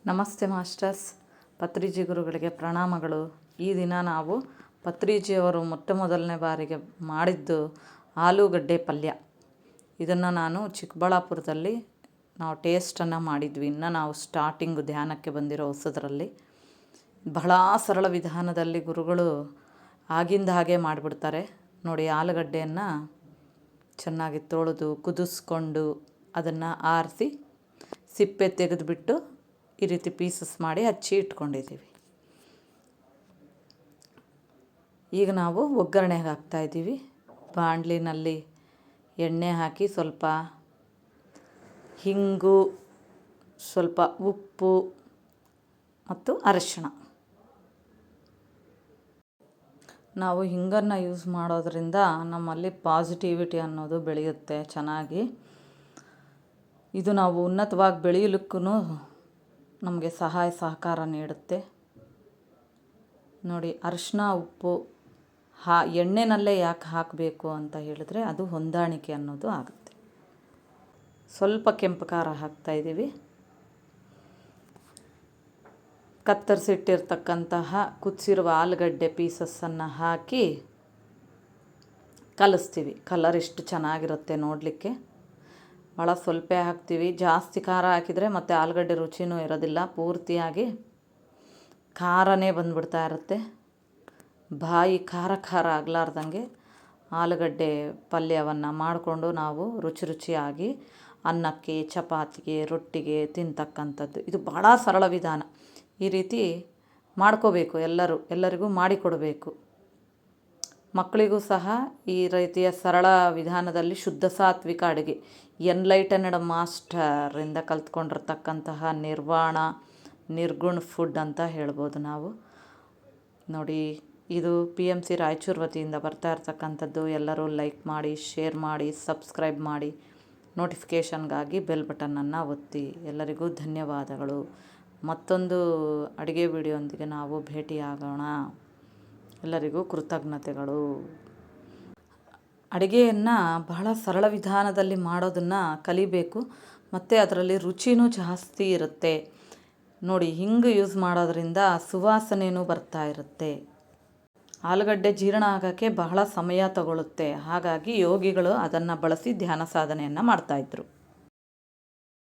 ನಮಸ್ತೆ ಮಾಸ್ಟರ್ಸ್. ಪತ್ರಿಜಿ ಗುರುಗಳಿಗೆ ಪ್ರಣಾಮಗಳು. ಈ ದಿನ ನಾವು ಪತ್ರಿಜಿಯವರು ಮೊದಲನೇ ಬಾರಿಗೆ ಮಾಡಿದ್ದು ಆಲೂಗಡ್ಡೆ ಪಲ್ಯ. ಇದನ್ನು ನಾನು ಚಿಕ್ಕಬಳ್ಳಾಪುರದಲ್ಲಿ ನಾವು ಟೇಸ್ಟನ್ನು ಮಾಡಿದ್ವಿ. ಇನ್ನು ನಾವು ಸ್ಟಾರ್ಟಿಂಗು ಧ್ಯಾನಕ್ಕೆ ಬಂದಿರೋ ಹೊಸದರಲ್ಲಿ ಬಹಳ ಸರಳ ವಿಧಾನದಲ್ಲಿ ಗುರುಗಳು ಆಗಿಂದ ಹಾಗೆ ಮಾಡಿಬಿಡ್ತಾರೆ ನೋಡಿ. ಆಲೂಗಡ್ಡೆಯನ್ನು ಚೆನ್ನಾಗಿ ತೊಳೆದು ಕುದಿಸ್ಕೊಂಡು ಅದನ್ನು ಆರಿಸಿ ಸಿಪ್ಪೆ ತೆಗೆದುಬಿಟ್ಟು ಈ ರೀತಿ ಪೀಸಸ್ ಮಾಡಿ ಹಚ್ಚಿ ಇಟ್ಕೊಂಡಿದ್ದೀವಿ. ಈಗ ನಾವು ಒಗ್ಗರಣೆಗೆ ಹಾಕ್ತಾಯಿದ್ದೀವಿ. ಬಾಣಲಿನಲ್ಲಿ ಎಣ್ಣೆ ಹಾಕಿ ಸ್ವಲ್ಪ ಹಿಂಗು, ಸ್ವಲ್ಪ ಉಪ್ಪು ಮತ್ತು ಅರಿಶಿಣ. ನಾವು ಹಿಂಗನ್ನು ಯೂಸ್ ಮಾಡೋದ್ರಿಂದ ನಮ್ಮಲ್ಲಿ ಪಾಸಿಟಿವಿಟಿ ಅನ್ನೋದು ಬೆಳೆಯುತ್ತೆ ಚೆನ್ನಾಗಿ. ಇದು ನಾವು ಉನ್ನತವಾಗಿ ಬೆಳೆಯಲಿಕ್ಕೂ ನಮಗೆ ಸಹಾಯ ಸಹಕಾರ ನೀಡುತ್ತೆ ನೋಡಿ. ಅರಿಶಿಣ ಉಪ್ಪು ಎಣ್ಣೆನಲ್ಲೇ ಯಾಕೆ ಹಾಕಬೇಕು ಅಂತ ಹೇಳಿದ್ರೆ ಅದು ಹೊಂದಾಣಿಕೆ ಅನ್ನೋದು ಆಗುತ್ತೆ. ಸ್ವಲ್ಪ ಕೆಂಪು ಖಾರ ಹಾಕ್ತಾಯಿದ್ದೀವಿ. ಕತ್ತರಿಸಿಟ್ಟಿರ್ತಕ್ಕಂತಹ ಕುದಿಸಿರುವ ಆಲೂಗಡ್ಡೆ ಪೀಸಸ್ಸನ್ನು ಹಾಕಿ ಕಲಿಸ್ತೀವಿ. ಕಲರ್ ಎಷ್ಟು ಚೆನ್ನಾಗಿರುತ್ತೆ ನೋಡಲಿಕ್ಕೆ. ಭಾಳ ಸ್ವಲ್ಪ ಹಾಕ್ತೀವಿ. ಜಾಸ್ತಿ ಖಾರ ಹಾಕಿದರೆ ಮತ್ತು ಆಲೂಗಡ್ಡೆ ರುಚಿನೂ ಇರೋದಿಲ್ಲ, ಪೂರ್ತಿಯಾಗಿ ಖಾರನೇ ಬಂದುಬಿಡ್ತಾ ಇರುತ್ತೆ. ಬಾಯಿ ಖಾರ ಖಾರ ಆಗಲಾರ್ದಂಗೆ ಆಲೂಗಡ್ಡೆ ಪಲ್ಯವನ್ನು ಮಾಡಿಕೊಂಡು ನಾವು ರುಚಿಯಾಗಿ ಅನ್ನಕ್ಕೆ, ಚಪಾತಿಗೆ, ರೊಟ್ಟಿಗೆ ತಿಂತಕ್ಕಂಥದ್ದು. ಇದು ಭಾಳ ಸರಳ ವಿಧಾನ. ಈ ರೀತಿ ಮಾಡ್ಕೋಬೇಕು. ಎಲ್ಲರಿಗೂ ಮಾಡಿಕೊಡಬೇಕು. ಮಕ್ಕಳಿಗೂ ಸಹ ಈ ರೀತಿಯ ಸರಳ ವಿಧಾನದಲ್ಲಿ ಶುದ್ಧ ಸಾತ್ವಿಕ ಅಡುಗೆ ಎನ್ಲೈಟನ್ಡ್ ಮಾಸ್ಟರಿಂದ ಕಲ್ತ್ಕೊಂಡಿರ್ತಕ್ಕಂತಹ ನಿರ್ಗುಣ ಫುಡ್ ಅಂತ ಹೇಳ್ಬೋದು ನಾವು ನೋಡಿ. ಇದು PMC ರಾಯಚೂರು ವತಿಯಿಂದ ಬರ್ತಾ ಇರ್ತಕ್ಕಂಥದ್ದು. ಎಲ್ಲರೂ ಲೈಕ್ ಮಾಡಿ, ಶೇರ್ ಮಾಡಿ, ಸಬ್ಸ್ಕ್ರೈಬ್ ಮಾಡಿ, ನೋಟಿಫಿಕೇಷನ್ಗಾಗಿ ಬೆಲ್ ಬಟನನ್ನು ಒತ್ತಿ. ಎಲ್ಲರಿಗೂ ಧನ್ಯವಾದಗಳು. ಮತ್ತೊಂದು ಅಡುಗೆ ವಿಡಿಯೋಂದಿಗೆ ನಾವು ಭೇಟಿಯಾಗೋಣ. ಎಲ್ಲರಿಗೂ ಕೃತಜ್ಞತೆಗಳು. ಅಡುಗೆಯನ್ನು ಬಹಳ ಸರಳ ವಿಧಾನದಲ್ಲಿ ಮಾಡೋದನ್ನು ಕಲಿಬೇಕು ಮತ್ತು ಅದರಲ್ಲಿ ರುಚಿನೂ ಜಾಸ್ತಿ ಇರುತ್ತೆ ನೋಡಿ. ಹಿಂಗೆ ಯೂಸ್ ಮಾಡೋದ್ರಿಂದ ಸುವಾಸನೆಯೂ ಬರ್ತಾ ಇರುತ್ತೆ. ಆಲೂಗಡ್ಡೆ ಜೀರ್ಣ ಆಗೋಕ್ಕೆ ಬಹಳ ಸಮಯ ತಗೊಳ್ಳುತ್ತೆ. ಹಾಗಾಗಿ ಯೋಗಿಗಳು ಅದನ್ನು ಬಳಸಿ ಧ್ಯಾನ ಸಾಧನೆಯನ್ನು ಮಾಡ್ತಾಯಿದ್ರು.